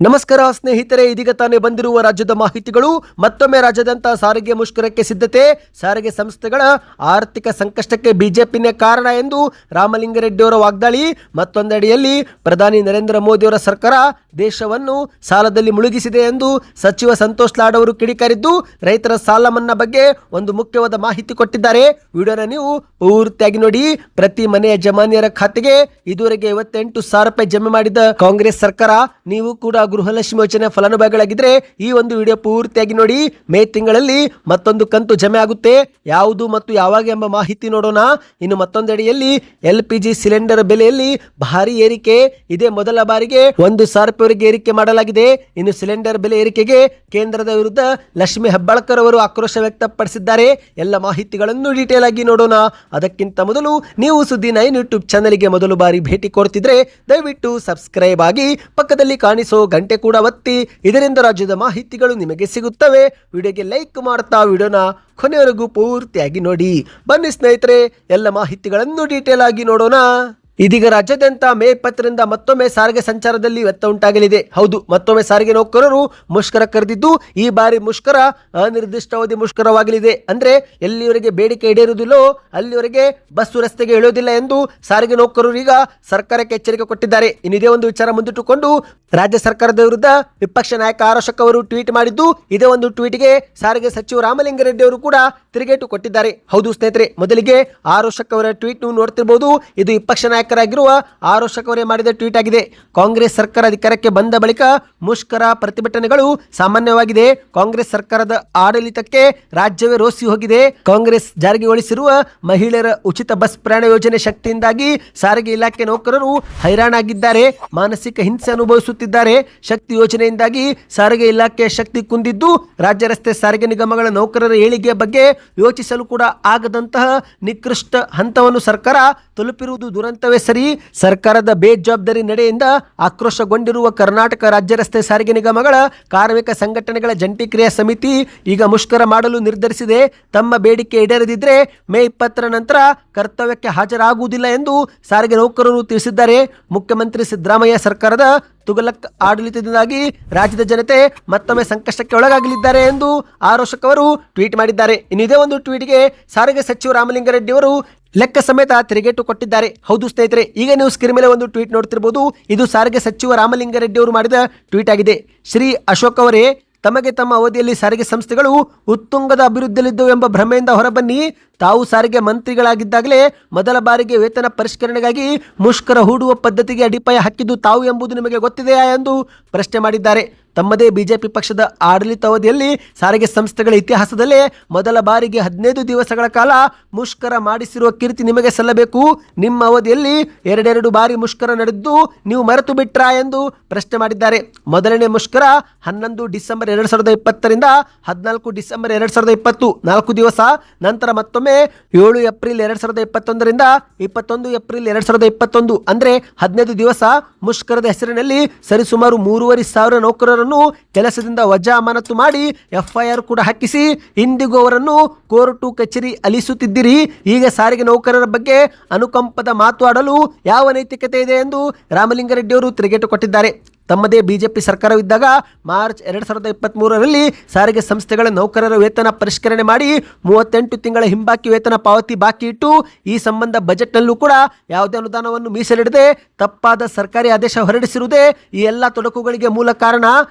ನಮಸ್ಕಾರ ಸ್ನೇಹಿತರೆ, ಇದೀಗ ತಾನೇ ಬಂದಿರುವ ರಾಜ್ಯದ ಮಾಹಿತಿಗಳು. ಮತ್ತೊಮ್ಮೆ ರಾಜ್ಯಾದ್ಯಂತ ಸಾರಿಗೆ ಮುಷ್ಕರಕ್ಕೆ ಸಿದ್ಧತೆ. ಸಾರಿಗೆ ಸಂಸ್ಥೆಗಳ ಆರ್ಥಿಕ ಸಂಕಷ್ಟಕ್ಕೆ ಬಿಜೆಪಿನೇ ಕಾರಣ ಎಂದು ರಾಮಲಿಂಗಾರೆಡ್ಡಿ ಅವರ ವಾಗ್ದಾಳಿ. ಮತ್ತೊಂದೆಡೆಯಲ್ಲಿ ಪ್ರಧಾನಿ ನರೇಂದ್ರ ಮೋದಿ ಅವರ ಸರ್ಕಾರ ದೇಶವನ್ನು ಸಾಲದಲ್ಲಿ ಮುಳುಗಿಸಿದೆ ಎಂದು ಸಚಿವ ಸಂತೋಷ್ ಲಾಡ್ ಅವರು ಕಿಡಿಕಾರಿದ್ದು ರೈತರ ಸಾಲ ಮನ್ನಾ ಬಗ್ಗೆ ಒಂದು ಮುಖ್ಯವಾದ ಮಾಹಿತಿ ಕೊಟ್ಟಿದ್ದಾರೆ. ವಿಡಿಯೋನ ನೀವು ಪೂರ್ತಿಯಾಗಿ ನೋಡಿ. ಪ್ರತಿ ಮನೆಯ ಯಜಮಾನಿಯರ ಖಾತೆಗೆ ಇದುವರೆಗೆ 58,000 ರೂಪಾಯಿ ಜಮೆ ಮಾಡಿದ ಕಾಂಗ್ರೆಸ್ ಸರ್ಕಾರ, ನೀವು ಕೂಡ ಗೃಹಲಕ್ಷ್ಮಿ ಯೋಜನೆ ಫಲಾನುಭವಿಗಳಾಗಿದ್ರೆ ಈ ಒಂದು ವಿಡಿಯೋ ಪೂರ್ತಿಯಾಗಿ ನೋಡಿ. ಮೇ ತಿಂಗಳಲ್ಲಿ ಮತ್ತೊಂದು ಕಂತು ಜಮೆ ಆಗುತ್ತೆ. ಯಾವುದು ಮತ್ತು ಯಾವಾಗ ಎಂಬ ಮಾಹಿತಿ ನೋಡೋಣ. ಇನ್ನು ಮತ್ತೊಂದೆಡೆಯಲ್ಲಿ LPG ಸಿಲಿಂಡರ್ ಬೆಲೆಯಲ್ಲಿ ಭಾರಿ ಏರಿಕೆ. ಇದೇ ಮೊದಲ ಬಾರಿಗೆ 1,000 ರೂಪಾಯಿವರೆಗೆ ಏರಿಕೆ ಮಾಡಲಾಗಿದೆ. ಇನ್ನು ಸಿಲಿಂಡರ್ ಬೆಲೆ ಏರಿಕೆಗೆ ಕೇಂದ್ರದ ವಿರುದ್ಧ ಲಕ್ಷ್ಮಿ ಹೆಬ್ಬಾಳ್ಕರ್ ಅವರು ಆಕ್ರೋಶ ವ್ಯಕ್ತಪಡಿಸಿದ್ದಾರೆ. ಎಲ್ಲ ಮಾಹಿತಿಗಳನ್ನು ಡೀಟೇಲ್ ಆಗಿ ನೋಡೋಣ. ಅದಕ್ಕಿಂತ ಮೊದಲು ನೀವು ಸುದ್ದಿ 9 ಯೂಟ್ಯೂಬ್ ಚಾನಲ್ಗೆ ಮೊದಲು ಬಾರಿ ಭೇಟಿ ಕೊಡ್ತಿದ್ರೆ ದಯವಿಟ್ಟು ಸಬ್ಸ್ಕ್ರೈಬ್ ಆಗಿ ಪಕ್ಕದಲ್ಲಿ ಕಾಣಿಸೋ ಗಂಟೆ ಕೂಡ ಒತ್ತಿ. ಇದರಿಂದ ರಾಜ್ಯದ ಮಾಹಿತಿಗಳು ನಿಮಗೆ ಸಿಗುತ್ತವೆ. ವಿಡಿಯೋಗೆ ಲೈಕ್ ಮಾಡ್ತಾ ವಿಡಿಯೋನ ಕೊನೆವರೆಗೂ ಪೂರ್ತಿಯಾಗಿ ನೋಡಿ. ಬನ್ನಿ ಸ್ನೇಹಿತರೆ, ಎಲ್ಲ ಮಾಹಿತಿಗಳನ್ನು ಡೀಟೇಲ್ ಆಗಿ ನೋಡೋಣ. ಇದೀಗ ರಾಜ್ಯಾದ್ಯಂತ ಮೇ 20ರಿಂದ ಮತ್ತೊಮ್ಮೆ ಸಾರಿಗೆ ಸಂಚಾರದಲ್ಲಿ ವ್ಯತ್ಯಯ ಉಂಟಾಗಲಿದೆ. ಹೌದು, ಮತ್ತೊಮ್ಮೆ ಸಾರಿಗೆ ನೌಕರರು ಮುಷ್ಕರ ಕರೆದಿದ್ದು ಈ ಬಾರಿ ಮುಷ್ಕರ ಅನಿರ್ದಿಷ್ಟಾವಧಿ ಮುಷ್ಕರವಾಗಲಿದೆ. ಅಂದ್ರೆ ಎಲ್ಲಿವರೆಗೆ ಬೇಡಿಕೆ ಈಡೇರುವುದಿಲ್ಲೋ ಅಲ್ಲಿವರೆಗೆ ಬಸ್ಸು ರಸ್ತೆಗೆ ಇಳಿಯೋದಿಲ್ಲ ಎಂದು ಸಾರಿಗೆ ನೌಕರರು ಈಗ ಸರ್ಕಾರಕ್ಕೆ ಎಚ್ಚರಿಕೆ ಕೊಟ್ಟಿದ್ದಾರೆ. ಇನ್ನಿದೇ ಒಂದು ವಿಚಾರ ಮುಂದಿಟ್ಟುಕೊಂಡು ರಾಜ್ಯ ಸರ್ಕಾರದ ವಿರುದ್ಧ ವಿಪಕ್ಷ ನಾಯಕ ಆರ್ ಅಶೋಕ್ ಅವರು ಟ್ವೀಟ್ ಮಾಡಿದ್ದು, ಇದೇ ಒಂದು ಟ್ವೀಟ್ಗೆ ಸಾರಿಗೆ ಸಚಿವ ರಾಮಲಿಂಗಾರೆಡ್ಡಿ ಅವರು ಕೂಡ ತಿರುಗೇಟು ಕೊಟ್ಟಿದ್ದಾರೆ. ಹೌದು ಸ್ನೇಹಿತರೆ, ಮೊದಲಿಗೆ ಆರ್ ಅಶೋಕ್ ಅವರ ಟ್ವೀಟ್ ನೋಡ್ತಿರಬಹುದು. ಇದು ವಿಪಕ್ಷ ನಾಯಕರಾಗಿರುವ ಆರ್ ಅಶೋಕ್ ಅವರೇ ಮಾಡಿದ ಟ್ವೀಟ್ ಆಗಿದೆ. ಕಾಂಗ್ರೆಸ್ ಸರ್ಕಾರ ಅಧಿಕಾರಕ್ಕೆ ಬಂದ ಬಳಿಕ ಮುಷ್ಕರ ಪ್ರತಿಭಟನೆಗಳು ಸಾಮಾನ್ಯವಾಗಿದೆ. ಕಾಂಗ್ರೆಸ್ ಸರ್ಕಾರದ ಆಡಳಿತಕ್ಕೆ ರಾಜ್ಯವೇ ರೋಸಿ ಹೋಗಿದೆ. ಕಾಂಗ್ರೆಸ್ ಜಾರಿಗೊಳಿಸಿರುವ ಮಹಿಳೆಯರ ಉಚಿತ ಬಸ್ ಪ್ರಯಾಣ ಯೋಜನೆ ಶಕ್ತಿಯಿಂದಾಗಿ ಸಾರಿಗೆ ಇಲಾಖೆ ನೌಕರರು ಹೈರಾಣಾಗಿದ್ದಾರೆ, ಮಾನಸಿಕ ಹಿಂಸೆ ಅನುಭವಿಸುತ್ತಿದ್ದಾರೆ. ಶಕ್ತಿ ಯೋಜನೆಯಿಂದಾಗಿ ಸಾರಿಗೆ ಇಲಾಖೆಯ ಶಕ್ತಿ ಕುಂದಿದ್ದು ರಾಜ್ಯ ರಸ್ತೆ ಸಾರಿಗೆ ನಿಗಮಗಳ ನೌಕರರ ಏಳಿಗೆಯ ಬಗ್ಗೆ ಯೋಚಿಸಲು ಕೂಡ ಆಗದಂತಹ ನಿಕೃಷ್ಟ ಹಂತವನ್ನು ಸರ್ಕಾರ ತಲುಪಿರುವುದು ದುರಂತವೇ ಸರಿ. ಸರ್ಕಾರದ ಬೇಜವಾಬ್ದಾರಿ ನಡೆಯಿಂದ ಆಕ್ರೋಶಗೊಂಡಿರುವ ಕರ್ನಾಟಕ ರಾಜ್ಯ ರಸ್ತೆ ಸಾರಿಗೆ ನಿಗಮಗಳ ಕಾರ್ಮಿಕ ಸಂಘಟನೆಗಳ ಜಂಟಿ ಕ್ರಿಯಾ ಸಮಿತಿ ಈಗ ಮುಷ್ಕರ ಮಾಡಲು ನಿರ್ಧರಿಸಿದೆ. ತಮ್ಮ ಬೇಡಿಕೆ ಈಡೇರದಿದ್ದರೆ ಮೇ 20ರ ನಂತರ ಕರ್ತವ್ಯಕ್ಕೆ ಹಾಜರಾಗುವುದಿಲ್ಲ ಎಂದು ಸಾರಿಗೆ ನೌಕರರು ತಿಳಿಸಿದ್ದಾರೆ. ಮುಖ್ಯಮಂತ್ರಿ ಸಿದ್ದರಾಮಯ್ಯ ಸರ್ಕಾರದ ತುಗಲಕ್ ಆಡಳಿತದಿಂದಾಗಿ ರಾಜ್ಯದ ಜನತೆ ಮತ್ತೊಮ್ಮೆ ಸಂಕಷ್ಟಕ್ಕೆ ಒಳಗಾಗಲಿದ್ದಾರೆ ಎಂದು ಆರ್ ಅಶೋಕ್ ಅವರು ಟ್ವೀಟ್ ಮಾಡಿದ್ದಾರೆ. ಇನ್ನು ಇದೇ ಒಂದು ಟ್ವೀಟ್ಗೆ ಸಾರಿಗೆ ಸಚಿವ ರಾಮಲಿಂಗಾರೆಡ್ಡಿ ಅವರು ಲೆಕ್ಕ ಸಮೇತ ತಿರುಗೇಟು ಕೊಟ್ಟಿದ್ದಾರೆ. ಹೌದು ಸ್ನೇಹಿತರೆ, ಈಗ ನೀವು ಸ್ಕ್ರೀನ್ ಮೇಲೆ ಒಂದು ಟ್ವೀಟ್ ನೋಡ್ತಿರಬಹುದು. ಇದು ಸಾರಿಗೆ ಸಚಿವ ರಾಮಲಿಂಗಾರೆಡ್ಡಿ ಅವರು ಮಾಡಿದ ಟ್ವೀಟ್ ಆಗಿದೆ. ಶ್ರೀ ಅಶೋಕ್ ಅವರೇ, ತಮಗೆ ತಮ್ಮ ಅವಧಿಯಲ್ಲಿ ಸಾರಿಗೆ ಸಂಸ್ಥೆಗಳು ಉತ್ತುಂಗದ ಅಭಿವೃದ್ಧಿಯಲ್ಲಿದ್ದವು ಎಂಬ ಭ್ರಮೆಯಿಂದ ಹೊರಬನ್ನಿ. ತಾವು ಸಾರಿಗೆ ಮಂತ್ರಿಗಳಾಗಿದ್ದಾಗಲೇ ಮೊದಲ ಬಾರಿಗೆ ವೇತನ ಪರಿಷ್ಕರಣೆಗಾಗಿ ಮುಷ್ಕರ ಹೂಡುವ ಪದ್ಧತಿಗೆ ಅಡಿಪಾಯ ಹಾಕಿದ್ದು ತಾವು ಎಂಬುದು ನಿಮಗೆ ಗೊತ್ತಿದೆಯಾ ಎಂದು ಪ್ರಶ್ನೆ ಮಾಡಿದ್ದಾರೆ. ತಮ್ಮದೇ ಬಿಜೆಪಿ ಪಕ್ಷದ ಆಡಳಿತಾವಧಿಯಲ್ಲಿ ಸಾರಿಗೆ ಸಂಸ್ಥೆಗಳ ಇತಿಹಾಸದಲ್ಲೇ ಮೊದಲ ಬಾರಿಗೆ 15 ದಿವಸಗಳ ಕಾಲ ಮುಷ್ಕರ ಮಾಡಿಸಿರುವ ಕೀರ್ತಿ ನಿಮಗೆ ಸಲ್ಲಬೇಕು. ನಿಮ್ಮ ಅವಧಿಯಲ್ಲಿ 2 ಬಾರಿ ಮುಷ್ಕರ ನಡೆದ್ದು ನೀವು ಮರೆತು ಬಿಟ್ರಾ ಎಂದು ಪ್ರಶ್ನೆ ಮಾಡಿದ್ದಾರೆ. ಮೊದಲನೇ ಮುಷ್ಕರ 11 ಡಿಸೆಂಬರ್ 2020ರಿಂದ 14 ಡಿಸೆಂಬರ್ 2020, 4 ದಿವಸ. ನಂತರ ಮತ್ತೊಮ್ಮೆ 7 ಏಪ್ರಿಲ್ 2021ರಿಂದ 21 ಏಪ್ರಿಲ್ 2021, ಅಂದ್ರೆ 15 ದಿವಸ. ಮುಷ್ಕರದ ಹೆಸರಿನಲ್ಲಿ ಸರಿಸುಮಾರು 3,500 ನೌಕರರನ್ನು ಕೆಲಸದಿಂದ ವಜಾ ಅಮಾನತು ಮಾಡಿ FIR ಕೂಡ ಹಾಕಿಸಿ ಇಂದಿಗೂ ಅವರನ್ನು ಕೋರ್ಟು ಕಚೇರಿ ಅಲಿಸುತ್ತಿದ್ದೀರಿ. ಈಗ ಸಾರಿಗೆ ನೌಕರರ ಬಗ್ಗೆ ಅನುಕಂಪದ ಮಾತು ಆಡಲು ಯಾವ ನೈತಿಕತೆ ಇದೆ ಎಂದು ರಾಮಲಿಂಗಾರೆಡ್ಡಿ ಅವರು ತಿರುಗೇಟು ಕೊಟ್ಟಿದ್ದಾರೆ. ತಮ್ಮದೇ ಬಿಜೆಪಿ ಸರ್ಕಾರವಿದ್ದಾಗ ಮಾರ್ಚ್ 2023ರಲ್ಲಿ ಸಾರಿಗೆ ಸಂಸ್ಥೆಗಳ ನೌಕರರ ವೇತನ ಪರಿಷ್ಕರಣೆ ಮಾಡಿ 38 ತಿಂಗಳ ಹಿಂಬಾಕಿ ವೇತನ ಪಾವತಿ ಬಾಕಿ ಇಟ್ಟು ಈ ಸಂಬಂಧ ಬಜೆಟ್ನಲ್ಲೂ ಕೂಡ ಯಾವುದೇ ಅನುದಾನವನ್ನು ಮೀಸಲಿಡದೆ ತಪ್ಪಾದ ಸರ್ಕಾರಿ ಆದೇಶ ಹೊರಡಿಸಿರುವುದೇ ಈ ಎಲ್ಲ ತೊಡಕುಗಳಿಗೆ ಮೂಲ ಕಾರಣ.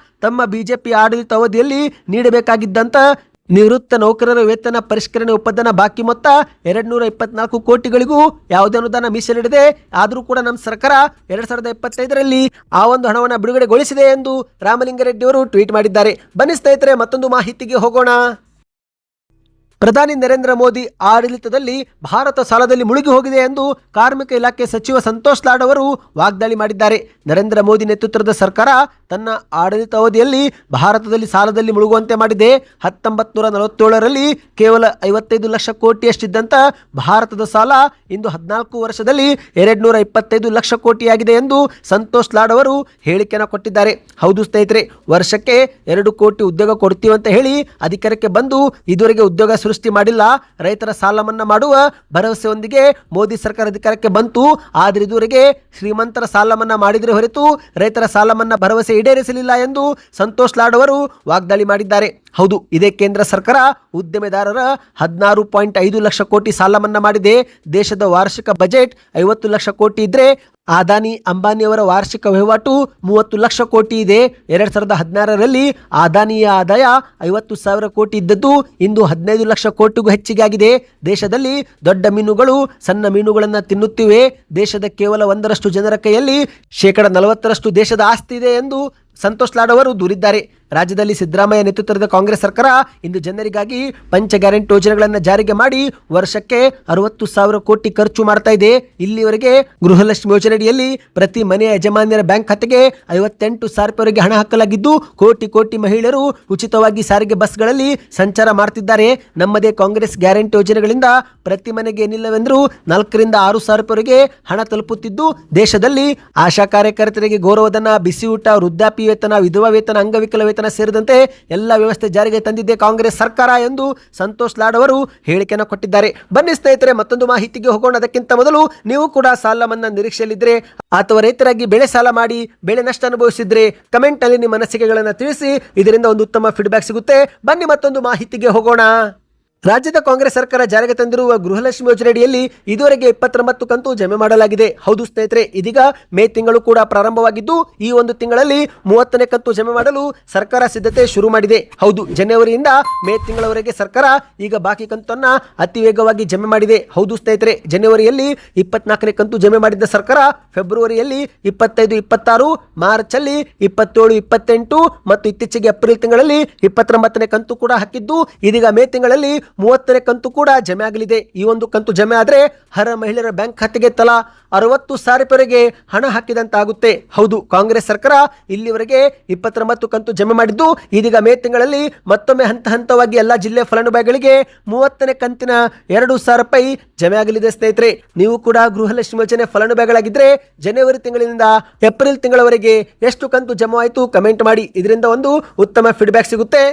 ತಮ್ಮ ಬಿಜೆಪಿ ಆಡಳಿತ ಅವಧಿಯಲ್ಲಿ ನೀಡಬೇಕಾಗಿದ್ದಂಥ ನಿವೃತ್ತ ನೌಕರರ ವೇತನ ಪರಿಷ್ಕರಣೆ ಒಪ್ಪಂದನ ಬಾಕಿ ಮೊತ್ತ 224 ಕೋಟಿಗಳಿಗೂ ಯಾವುದೇ ಅನುದಾನ ಮೀಸಲಿಡದೆ ಆದರೂ ಕೂಡ ನಮ್ಮ ಸರ್ಕಾರ 2025ರಲ್ಲಿ ಆ ಒಂದು ಹಣವನ್ನು ಬಿಡುಗಡೆಗೊಳಿಸಿದೆ ಎಂದು ರಾಮಲಿಂಗಾರೆಡ್ಡಿ ಅವರು ಟ್ವೀಟ್ ಮಾಡಿದ್ದಾರೆ. ಬನ್ನಿ ಸ್ನೇಹಿತರೆ, ಮತ್ತೊಂದು ಮಾಹಿತಿಗೆ ಹೋಗೋಣ. ಪ್ರಧಾನಿ ನರೇಂದ್ರ ಮೋದಿ ಆಡಳಿತದಲ್ಲಿ ಭಾರತ ಸಾಲದಲ್ಲಿ ಮುಳುಗಿ ಹೋಗಿದೆ ಎಂದು ಕಾರ್ಮಿಕ ಇಲಾಖೆ ಸಚಿವ ಸಂತೋಷ್ ಲಾಡ್ ಅವರು ವಾಗ್ದಾಳಿ ಮಾಡಿದ್ದಾರೆ. ನರೇಂದ್ರ ಮೋದಿ ನೇತೃತ್ವದ ಸರ್ಕಾರ ತನ್ನ ಆಡಳಿತಾವಧಿಯಲ್ಲಿ ಭಾರತದಲ್ಲಿ ಸಾಲದಲ್ಲಿ ಮುಳುಗುವಂತೆ ಮಾಡಿದೆ. 1947ರಲ್ಲಿ ಕೇವಲ 55 ಲಕ್ಷ ಕೋಟಿಯಷ್ಟಿದ್ದಂಥ ಭಾರತದ ಸಾಲ ಇಂದು 14 ವರ್ಷದಲ್ಲಿ 225 ಲಕ್ಷ ಕೋಟಿಯಾಗಿದೆ ಎಂದು ಸಂತೋಷ್ ಲಾಡ್ ಅವರು ಹೇಳಿಕೆಯನ್ನು ಕೊಟ್ಟಿದ್ದಾರೆ. ಹೌದು ಸ್ನೇಹಿತರೆ, ವರ್ಷಕ್ಕೆ 2 ಕೋಟಿ ಉದ್ಯೋಗ ಕೊಡ್ತೀವಿ ಅಂತ ಹೇಳಿ ಅಧಿಕಾರಕ್ಕೆ ಬಂದು ಇದುವರೆಗೆ ಉದ್ಯೋಗ ಸೃಷ್ಟಿ ಮಾಡಿಲ್ಲ. ರೈತರ ಸಾಲ ಮನ್ನಾ ಮಾಡುವ ಭರವಸೆಯೊಂದಿಗೆ ಮೋದಿ ಸರ್ಕಾರ ಅಧಿಕಾರಕ್ಕೆ ಬಂತು. ಆದರೆ ಇದುವರೆಗೆ ಶ್ರೀಮಂತರ ಸಾಲ ಮನ್ನಾ ಮಾಡಿದರೆ ಹೊರತು ರೈತರ ಸಾಲ ಮನ್ನಾ ಭರವಸೆ ಈಡೇರಿಸಲಿಲ್ಲ ಎಂದು ಸಂತೋಷ್ ಲಾಡ್ ಅವರು ವಾಗ್ದಾಳಿ ಮಾಡಿದ್ದಾರೆ. ಹೌದು, ಇದೇ ಕೇಂದ್ರ ಸರ್ಕಾರ ಉದ್ದಿಮೆದಾರರ 16.5 ಲಕ್ಷ ಕೋಟಿ ಸಾಲ ಮನ್ನಾ ಮಾಡಿದೆ. ದೇಶದ ವಾರ್ಷಿಕ ಬಜೆಟ್ 50 ಲಕ್ಷ ಕೋಟಿ ಇದ್ರೆ ಅದಾನಿ ಅಂಬಾನಿಯವರ ವಾರ್ಷಿಕ ವಹಿವಾಟು 30 ಲಕ್ಷ ಕೋಟಿ ಇದೆ. 2016ರಲ್ಲಿ ಅದಾನಿಯ ಆದಾಯ 50,000 ಕೋಟಿ ಇದ್ದದ್ದು ಇಂದು 15 ಲಕ್ಷ ಕೋಟಿಗೂ ಹೆಚ್ಚಿಗೆ ಆಗಿದೆ. ದೇಶದಲ್ಲಿ ದೊಡ್ಡ ಮೀನುಗಳು ಸಣ್ಣ ಮೀನುಗಳನ್ನು ತಿನ್ನುತ್ತಿವೆ. ದೇಶದ ಕೇವಲ 1% ಜನರ ಕೈಯಲ್ಲಿ 40% ದೇಶದ ಆಸ್ತಿ ಇದೆ ಎಂದು ಸಂತೋಷ್ ಲಾಡ್ ಅವರು ದೂರಿದ್ದಾರೆ. ರಾಜ್ಯದಲ್ಲಿ ಸಿದ್ದರಾಮಯ್ಯ ನೇತೃತ್ವದ ಕಾಂಗ್ರೆಸ್ ಸರ್ಕಾರ ಇಂದು ಜನರಿಗಾಗಿ ಪಂಚ ಗ್ಯಾರಂಟಿ ಯೋಜನೆಗಳನ್ನು ಜಾರಿಗೆ ಮಾಡಿ ವರ್ಷಕ್ಕೆ 60,000 ಕೋಟಿ ಖರ್ಚು ಮಾಡ್ತಾ ಇದೆ. ಇಲ್ಲಿವರೆಗೆ ಗೃಹಲಕ್ಷ್ಮಿ ಯೋಜನೆಯಡಿಯಲ್ಲಿ ಪ್ರತಿ ಮನೆಯ ಯಜಮಾನ್ಯರ ಬ್ಯಾಂಕ್ ಖಾತೆಗೆ 58,000 ರೂಪಾಯಿವರೆಗೆ ಹಣ ಹಾಕಲಾಗಿದ್ದು ಕೋಟಿ ಮಹಿಳೆಯರು ಉಚಿತವಾಗಿ ಸಾರಿಗೆ ಬಸ್ಗಳಲ್ಲಿ ಸಂಚಾರ ಮಾಡ್ತಿದ್ದಾರೆ. ನಮ್ಮದೇ ಕಾಂಗ್ರೆಸ್ ಗ್ಯಾರಂಟಿ ಯೋಜನೆಗಳಿಂದ ಪ್ರತಿ ಮನೆಗೆ ಏನಿಲ್ಲವೆಂದರೂ 4,000 ರಿಂದ 6,000 ರೂಪಾಯಿವರೆಗೆ ಹಣ ತಲುಪುತ್ತಿದ್ದು ದೇಶದಲ್ಲಿ ಆಶಾ ಕಾರ್ಯಕರ್ತರಿಗೆ ಗೌರವಧನ, ಬಿಸಿ ಊಟ, ವೃದ್ಧಾಪ್ಯ ವೇತನ, ವಿಧವಾ ವೇತನ, ಅಂಗವಿಕಲ ವೇತನ ಸೇರಿದಂತೆ ಎಲ್ಲ ವ್ಯವಸ್ಥೆ ಜಾರಿಗೆ ತಂದಿದೆ ಕಾಂಗ್ರೆಸ್ ಸರ್ಕಾರ ಎಂದು ಸಂತೋಷ್ ಲಾಡ್ ಅವರು ಹೇಳಿಕೆಯನ್ನು ಕೊಟ್ಟಿದ್ದಾರೆ. ಬನ್ನಿ ಸ್ನೇಹಿತರೆ, ಮತ್ತೊಂದು ಮಾಹಿತಿಗೆ ಹೋಗೋಣ. ಅದಕ್ಕಿಂತ ಮೊದಲು ನೀವು ಕೂಡ ಸಾಲ ಮನ್ನಾ ನಿರೀಕ್ಷೆಯಲ್ಲಿದ್ದರೆ ಅಥವಾ ರೈತರಾಗಿ ಬೆಳೆ ಸಾಲ ಮಾಡಿ ಬೆಳೆ ನಷ್ಟ ಅನುಭವಿಸಿದ್ರೆ ಕಮೆಂಟ್ ಅಲ್ಲಿ ನಿಮ್ಮ ಅನಿಸಿಕೆಗಳನ್ನು ತಿಳಿಸಿ. ಇದರಿಂದ ಒಂದು ಉತ್ತಮ ಫೀಡ್ಬ್ಯಾಕ್ ಸಿಗುತ್ತೆ. ಬನ್ನಿ ಮತ್ತೊಂದು ಮಾಹಿತಿಗೆ ಹೋಗೋಣ. ರಾಜ್ಯದ ಕಾಂಗ್ರೆಸ್ ಸರ್ಕಾರ ಜಾರಿಗೆ ತಂದಿರುವ ಗೃಹಲಕ್ಷ್ಮಿ ಯೋಜನೆಯಡಿಯಲ್ಲಿ ಇದುವರೆಗೆ 29 ಕಂತು ಜಮೆ ಮಾಡಲಾಗಿದೆ. ಹೌದು ಸ್ನೇಹಿತರೆ, ಇದೀಗ ಮೇ ತಿಂಗಳು ಕೂಡ ಪ್ರಾರಂಭವಾಗಿದ್ದು ಈ ಒಂದು ತಿಂಗಳಲ್ಲಿ 30ನೇ ಕಂತು ಜಮೆ ಮಾಡಲು ಸರ್ಕಾರ ಸಿದ್ಧತೆ ಶುರು ಮಾಡಿದೆ. ಹೌದು, ಜನವರಿಯಿಂದ ಮೇ ತಿಂಗಳವರೆಗೆ ಸರ್ಕಾರ ಈಗ ಬಾಕಿ ಕಂತನ್ನ ಅತಿ ವೇಗವಾಗಿ ಜಮೆ ಮಾಡಿದೆ. ಹೌದು ಸ್ನೇಹಿತರೆ, ಜನವರಿಯಲ್ಲಿ 24ನೇ ಕಂತು ಜಮೆ ಮಾಡಿದ್ದ ಸರ್ಕಾರ ಫೆಬ್ರವರಿಯಲ್ಲಿ 25, 26, ಮಾರ್ಚ್ ಅಲ್ಲಿ 27, 28 ಮತ್ತು ಇತ್ತೀಚೆಗೆ ಏಪ್ರಿಲ್ ತಿಂಗಳಲ್ಲಿ 29ನೇ ಕಂತು ಕೂಡ ಹಾಕಿದ್ದು ಇದೀಗ ಮೇ ತಿಂಗಳಲ್ಲಿ 30ನೇ ಕಂತು ಕೂಡ ಜಮೆ ಆಗಲಿದೆ. ಈ ಒಂದು ಕಂತು ಜಮೆ ಆದರೆ ಅರ್ಹ ಮಹಿಳೆಯರ ಬ್ಯಾಂಕ್ ಖಾತೆಗೆ ತಲಾ 60,000 ರೂಪಾಯಿವರೆಗೆ ಹಣ ಹಾಕಿದಂತಾಗುತ್ತೆ. ಹೌದು, ಕಾಂಗ್ರೆಸ್ ಸರ್ಕಾರ ಇಲ್ಲಿವರೆಗೆ 29 ಕಂತು ಜಮೆ ಮಾಡಿದ್ದು ಇದೀಗ ಮೇ ತಿಂಗಳಲ್ಲಿ ಮತ್ತೊಮ್ಮೆ ಹಂತವಾಗಿ ಎಲ್ಲ ಜಿಲ್ಲೆ ಫಲಾನುಭವಿಗಳಿಗೆ 30ನೇ ಕಂತಿನ 2,000 ರೂಪಾಯಿ ಜಮೆ ಆಗಲಿದೆ. ಸ್ನೇಹಿತರೆ, ನೀವು ಕೂಡ ಗೃಹಲಕ್ಷ್ಮಿ ಯೋಜನೆ ಫಲಾನುಭವಿಗಳಾಗಿದ್ದರೆ ಜನವರಿ ತಿಂಗಳಿನಿಂದ ಏಪ್ರಿಲ್ ತಿಂಗಳವರೆಗೆ ಎಷ್ಟು ಕಂತು ಜಮಾ ಆಯಿತು ಕಮೆಂಟ್ ಮಾಡಿ. ಇದರಿಂದ ಒಂದು ಉತ್ತಮ ಫೀಡ್ಬ್ಯಾಕ್ ಸಿಗುತ್ತೆ.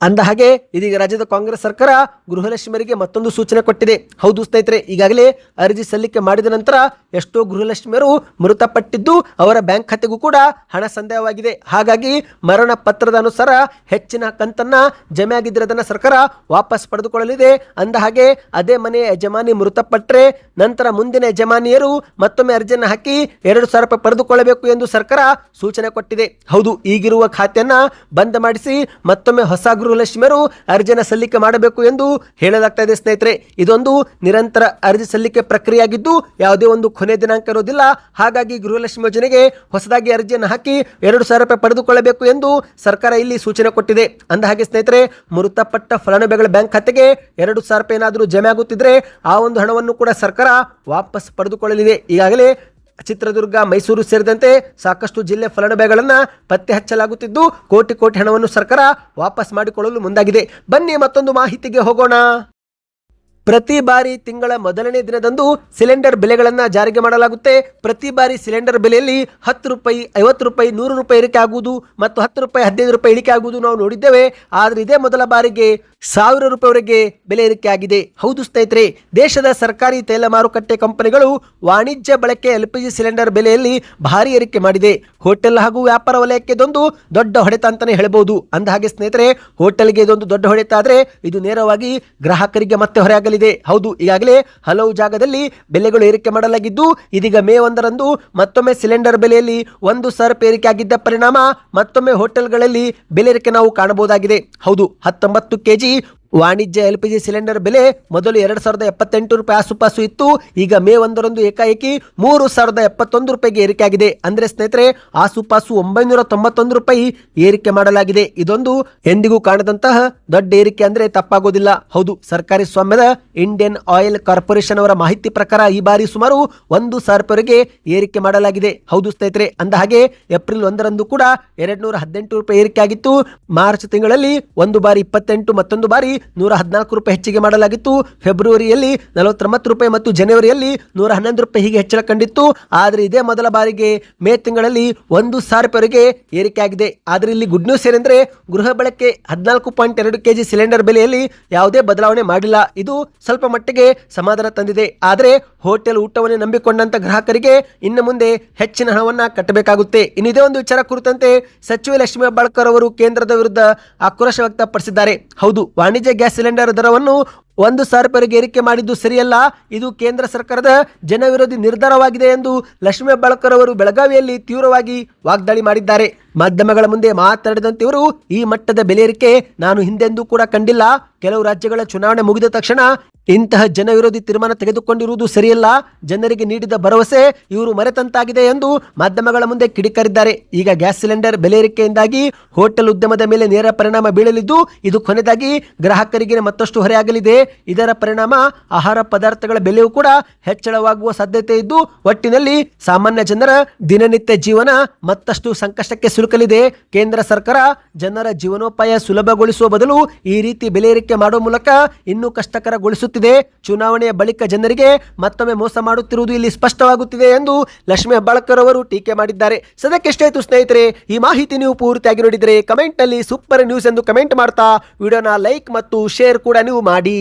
ಅಂದ ಹಾಗೆ ಇದೀಗ ರಾಜ್ಯದ ಕಾಂಗ್ರೆಸ್ ಸರ್ಕಾರ ಗೃಹಲಕ್ಷ್ಮಿಯರಿಗೆ ಮತ್ತೊಂದು ಸೂಚನೆ ಕೊಟ್ಟಿದೆ. ಹೌದು ಸ್ನೇಹಿತರೆ, ಈಗಾಗಲೇ ಅರ್ಜಿ ಸಲ್ಲಿಕೆ ಮಾಡಿದ ನಂತರ ಎಷ್ಟೋ ಗೃಹಲಕ್ಷ್ಮಿಯರು ಮೃತಪಟ್ಟಿದ್ದು ಅವರ ಬ್ಯಾಂಕ್ ಖಾತೆಗೂ ಕೂಡ ಹಣ ಸಂದಾಯವಾಗಿದೆ. ಹಾಗಾಗಿ ಮರಣ ಪತ್ರದ ಅನುಸಾರ ಹೆಚ್ಚಿನ ಕಂತನ್ನ ಜಮೆ ಆಗಿದ್ದರೆ ಅದನ್ನು ಸರ್ಕಾರ ವಾಪಸ್ ಪಡೆದುಕೊಳ್ಳಲಿದೆ. ಅಂದ ಹಾಗೆ ಅದೇ ಮನೆಯ ಯಜಮಾನಿ ಮೃತಪಟ್ಟರೆ ನಂತರ ಮುಂದಿನ ಯಜಮಾನಿಯರು ಮತ್ತೊಮ್ಮೆ ಅರ್ಜಿಯನ್ನು ಹಾಕಿ 2,000 ರೂಪಾಯಿ ಪಡೆದುಕೊಳ್ಳಬೇಕು ಎಂದು ಸರ್ಕಾರ ಸೂಚನೆ ಕೊಟ್ಟಿದೆ. ಹೌದು, ಈಗಿರುವ ಖಾತೆಯನ್ನ ಬಂದ್ ಮಾಡಿಸಿ ಮತ್ತೊಮ್ಮೆ ಹೊಸ ಗೃಹಲಕ್ಷ್ಮಿಯರು ಅರ್ಜಿಯನ್ನು ಸಲ್ಲಿಕೆ ಮಾಡಬೇಕು ಎಂದು ಹೇಳಲಾಗ್ತಾ ಇದೆ. ಸ್ನೇಹಿತರೆ, ಇದೊಂದು ನಿರಂತರ ಅರ್ಜಿ ಸಲ್ಲಿಕೆ ಪ್ರಕ್ರಿಯೆಯಾಗಿದ್ದು ಯಾವುದೇ ಒಂದು ಕೊನೆ ದಿನಾಂಕ ಇರೋದಿಲ್ಲ. ಹಾಗಾಗಿ ಗೃಹಲಕ್ಷ್ಮಿ ಯೋಜನೆಗೆ ಹೊಸದಾಗಿ ಅರ್ಜಿಯನ್ನು ಹಾಕಿ 2,000 ರೂಪಾಯಿ ಪಡೆದುಕೊಳ್ಳಬೇಕು ಎಂದು ಸರ್ಕಾರ ಇಲ್ಲಿ ಸೂಚನೆ ಕೊಟ್ಟಿದೆ. ಅಂದ ಹಾಗೆ ಸ್ನೇಹಿತರೆ, ಮೃತಪಟ್ಟ ಫಲಾನುಭವಿಗಳ ಬ್ಯಾಂಕ್ ಖಾತೆಗೆ 2,000 ರೂಪಾಯಿ ಏನಾದರೂ ಜಮೆ ಆಗುತ್ತಿದ್ರೆ ಆ ಒಂದು ಹಣವನ್ನು ಕೂಡ ಸರ್ಕಾರ ವಾಪಸ್ ಪಡೆದುಕೊಳ್ಳಲಿದೆ. ಈಗಾಗಲೇ ಚಿತ್ರದುರ್ಗ, ಮೈಸೂರು ಸೇರಿದಂತೆ ಸಾಕಷ್ಟು ಜಿಲ್ಲೆ ಫಲಾನುಭವಿಗಳನ್ನು ಪತ್ತೆ ಹಚ್ಚಲಾಗುತ್ತಿದ್ದು ಕೋಟಿ ಹಣವನ್ನು ಸರ್ಕಾರ ವಾಪಸ್ ಮಾಡಿಕೊಳ್ಳಲು ಮುಂದಾಗಿದೆ. ಬನ್ನಿ ಮತ್ತೊಂದು ಮಾಹಿತಿಗೆ ಹೋಗೋಣ. ಪ್ರತಿ ಬಾರಿ ತಿಂಗಳ ಮೊದಲನೇ ದಿನದಂದು ಸಿಲಿಂಡರ್ ಬೆಲೆಗಳನ್ನು ಜಾರಿಗೆ ಮಾಡಲಾಗುತ್ತೆ. ಪ್ರತಿ ಬಾರಿ ಸಿಲಿಂಡರ್ ಬೆಲೆಯಲ್ಲಿ 10 ರೂಪಾಯಿ, 50 ರೂಪಾಯಿ, 100 ರೂಪಾಯಿ ಏರಿಕೆ ಆಗುವುದು ಮತ್ತು 10 ರೂಪಾಯಿ, 15 ರೂಪಾಯಿ ಇಳಿಕೆ ಆಗುವುದು ನಾವು ನೋಡಿದ್ದೇವೆ. ಆದರೆ ಇದೇ ಮೊದಲ ಬಾರಿಗೆ 1,000 ರೂಪಾಯಿವರೆಗೆ ಬೆಲೆ ಏರಿಕೆ ಆಗಿದೆ. ಹೌದು ಸ್ನೇಹಿತರೆ, ದೇಶದ ಸರ್ಕಾರಿ ತೈಲ ಮಾರುಕಟ್ಟೆ ಕಂಪನಿಗಳು ವಾಣಿಜ್ಯ ಬಳಕೆ LPG ಸಿಲಿಂಡರ್ ಬೆಲೆಯಲ್ಲಿ ಭಾರಿ ಏರಿಕೆ ಮಾಡಿದೆ. ಹೋಟೆಲ್ ಹಾಗೂ ವ್ಯಾಪಾರ ವಲಯಕ್ಕೆ ಇದೊಂದು ದೊಡ್ಡ ಹೊಡೆತ ಅಂತಾನೆ ಹೇಳಬಹುದು. ಅಂದ ಹಾಗೆ ಸ್ನೇಹಿತರೆ, ಹೋಟೆಲ್ಗೆ ಇದೊಂದು ದೊಡ್ಡ ಹೊಡೆತ ಆದರೆ ಇದು ನೇರವಾಗಿ ಗ್ರಾಹಕರಿಗೆ ಮತ್ತೆ ಹೊರೆಯಾಗಲಿದೆ. ಹೌದು, ಈಗಾಗಲೇ ಹಲವು ಜಾಗದಲ್ಲಿ ಬೆಲೆಗಳು ಏರಿಕೆ ಮಾಡಲಾಗಿದ್ದು ಇದೀಗ ಮೇ 1ರಂದು ಮತ್ತೊಮ್ಮೆ ಸಿಲಿಂಡರ್ ಬೆಲೆಯಲ್ಲಿ 1,000 ರೂಪಾಯಿ ಏರಿಕೆ ಆಗಿದ್ದ ಪರಿಣಾಮ ಮತ್ತೊಮ್ಮೆ ಹೋಟೆಲ್ಗಳಲ್ಲಿ ಬೆಲೆ ಏರಿಕೆ ನಾವು ಕಾಣಬಹುದಾಗಿದೆ. ಹೌದು, 19 kg ವಾಣಿಜ್ಯ LPG ಸಿಲಿಂಡರ್ ಬೆಲೆ ಮೊದಲು 2,078 ರೂಪಾಯಿ ಆಸುಪಾಸು ಇತ್ತು. ಈಗ ಮೇ 1ರಂದು ಏಕಾಏಕಿ 3,071 ರೂಪಾಯಿಗೆ ಏರಿಕೆ ಆಗಿದೆ. ಅಂದ್ರೆ ಸ್ನೇಹಿತರೆ, ಆಸುಪಾಸು 991 ರೂಪಾಯಿ ಏರಿಕೆ ಮಾಡಲಾಗಿದೆ. ಇದೊಂದು ಎಂದಿಗೂ ಕಾಣದಂತಹ ದೊಡ್ಡ ಏರಿಕೆ ಅಂದ್ರೆ ತಪ್ಪಾಗೋದಿಲ್ಲ. ಹೌದು, ಸರ್ಕಾರಿ ಸ್ವಾಮ್ಯದ ಇಂಡಿಯನ್ ಆಯಿಲ್ ಕಾರ್ಪೊರೇಷನ್ ಅವರ ಮಾಹಿತಿ ಪ್ರಕಾರ ಈ ಬಾರಿ ಸುಮಾರು 1,000 ರೂಪಾಯಿವರೆಗೆ ಏರಿಕೆ ಮಾಡಲಾಗಿದೆ. ಹೌದು ಸ್ನೇಹಿತರೆ, ಅಂದ ಹಾಗೆ ಏಪ್ರಿಲ್ 1ರಂದು ಕೂಡ 218 ರೂಪಾಯಿ ಏರಿಕೆ ಆಗಿತ್ತು. ಮಾರ್ಚ್ ತಿಂಗಳಲ್ಲಿ ಒಂದು ಬಾರಿ 28, ಮತ್ತೊಂದು ಬಾರಿ ₹114 ಹೆಚ್ಚಿಗೆ ಮಾಡಲಾಗಿತ್ತು. ಫೆಬ್ರವರಿಯಲ್ಲಿ ₹49 ಮತ್ತು ಜನವರಿಯಲ್ಲಿ ₹111 ಹೀಗೆ ಹೆಚ್ಚಳ ಕಂಡಿತ್ತು. ಆದರೆ ಇದೇ ಮೊದಲ ಬಾರಿಗೆ ಮೇ ತಿಂಗಳಲ್ಲಿ ₹1,000ವರೆಗೆ ಏರಿಕೆಯಾಗಿದೆ. ಆದರೆ ಇಲ್ಲಿ ಗುಡ್ ನ್ಯೂಸ್ ಏನೆಂದರೆ ಗೃಹ ಬಳಕೆ 14.2 kg ಸಿಲಿಂಡರ್ ಬೆಲೆಯಲ್ಲಿ ಯಾವುದೇ ಬದಲಾವಣೆ ಮಾಡಿಲ್ಲ. ಇದು ಸ್ವಲ್ಪ ಮಟ್ಟಿಗೆ ಸಮಾಧಾನ ತಂದಿದೆ. ಆದರೆ ಹೋಟೆಲ್ ಊಟವನ್ನು ನಂಬಿಕೊಂಡಂತ ಗ್ರಾಹಕರಿಗೆ ಇನ್ನು ಮುಂದೆ ಹೆಚ್ಚಿನ ಹಣವನ್ನು ಕಟ್ಟಬೇಕಾಗುತ್ತೆ. ಇನ್ನು ಇದೇ ಒಂದು ವಿಚಾರ ಕುರಿತಂತೆ ಸಚಿವೆ ಲಕ್ಷ್ಮೀ ಹೆಬ್ಬಾಳ್ಕರ್ ಅವರು ಕೇಂದ್ರದ ವಿರುದ್ಧ ಆಕ್ರೋಶ ವ್ಯಕ್ತಪಡಿಸಿದ್ದಾರೆ. ಹೌದು, ವಾಣಿಜ್ಯ ಗ್ಯಾಸ್ ಸಿಲಿಂಡರ್ ದರವನ್ನು ₹1,000 ಏರಿಕೆ ಮಾಡಿದ್ದು ಸರಿಯಲ್ಲ. ಇದು ಕೇಂದ್ರ ಸರ್ಕಾರದ ಜನವಿರೋಧಿ ನಿರ್ಧಾರವಾಗಿದೆ ಎಂದು ಲಕ್ಷ್ಮೀ ಹೆಬ್ಬಾಳ್ಕರ್ ಅವರು ಬೆಳಗಾವಿಯಲ್ಲಿ ತೀವ್ರವಾಗಿ ವಾಗ್ದಾಳಿ ಮಾಡಿದ್ದಾರೆ. ಮಾಧ್ಯಮಗಳ ಮುಂದೆ ಮಾತನಾಡಿದಂತೆ ಇವರು, ಈ ಮಟ್ಟದ ಬೆಲೆ ಏರಿಕೆ ನಾನು ಹಿಂದೆಂದೂ ಕೂಡ ಕಂಡಿಲ್ಲ. ಕೆಲವು ರಾಜ್ಯಗಳ ಚುನಾವಣೆ ಮುಗಿದ ತಕ್ಷಣ ಇಂತಹ ಜನವಿರೋಧಿ ತೀರ್ಮಾನ ತೆಗೆದುಕೊಂಡಿರುವುದು ಸರಿಯಲ್ಲ. ಜನರಿಗೆ ನೀಡಿದ ಭರವಸೆ ಇವರು ಮರೆತಂತಾಗಿದೆ ಎಂದು ಮಾಧ್ಯಮಗಳ ಮುಂದೆ ಕಿಡಿಕಾರಿದ್ದಾರೆ. ಈಗ ಗ್ಯಾಸ್ ಸಿಲಿಂಡರ್ ಬೆಲೆ ಏರಿಕೆಯಿಂದಾಗಿ ಹೋಟೆಲ್ ಉದ್ಯಮದ ಮೇಲೆ ನೇರ ಪರಿಣಾಮ ಬೀಳಲಿದ್ದು, ಇದು ಕೊನೆಯದಾಗಿ ಗ್ರಾಹಕರಿಗೆ ಮತ್ತಷ್ಟು ಹೊರೆಯಾಗಲಿದೆ. ಇದರ ಪರಿಣಾಮ ಆಹಾರ ಪದಾರ್ಥಗಳ ಬೆಲೆಯೂ ಕೂಡ ಹೆಚ್ಚಳವಾಗುವ ಸಾಧ್ಯತೆ ಇದ್ದು, ಒಟ್ಟಿನಲ್ಲಿ ಸಾಮಾನ್ಯ ಜನರ ದಿನನಿತ್ಯ ಜೀವನ ಮತ್ತಷ್ಟು ಸಂಕಷ್ಟಕ್ಕೆ ಸಿಲುಕಲಿದೆ. ಕೇಂದ್ರ ಸರ್ಕಾರ ಜನರ ಜೀವನೋಪಾಯ ಸುಲಭಗೊಳಿಸುವ ಬದಲು ಈ ರೀತಿ ಬೆಲೆ ಏರಿಕೆ ಮಾಡುವ ಮೂಲಕ ಇನ್ನೂ ಕಷ್ಟಕರಗೊಳಿಸುತ್ತಿದೆ. ಚುನಾವಣೆಯ ಬಳಿಕ ಜನರಿಗೆ ಮತ್ತೊಮ್ಮೆ ಮೋಸ ಮಾಡುತ್ತಿರುವುದು ಇಲ್ಲಿ ಸ್ಪಷ್ಟವಾಗುತ್ತಿದೆ ಎಂದು ಲಕ್ಷ್ಮೀ ಹೆಬ್ಬಾಳ್ಕರ್ ಅವರು ಟೀಕೆ ಮಾಡಿದ್ದಾರೆ. ಸದ್ಯಕ್ಕೆ ಎಷ್ಟಾಯಿತು ಸ್ನೇಹಿತರೆ, ಈ ಮಾಹಿತಿ ನೀವು ಪೂರ್ತಿಯಾಗಿ ನೋಡಿದರೆ ಕಮೆಂಟ್ ನಲ್ಲಿ ಸೂಪರ್ ನ್ಯೂಸ್ ಎಂದು ಕಮೆಂಟ್ ಮಾಡ್ತಾ ವಿಡಿಯೋನ ಲೈಕ್ ಮತ್ತು ಶೇರ್ ಕೂಡ ನೀವು ಮಾಡಿ.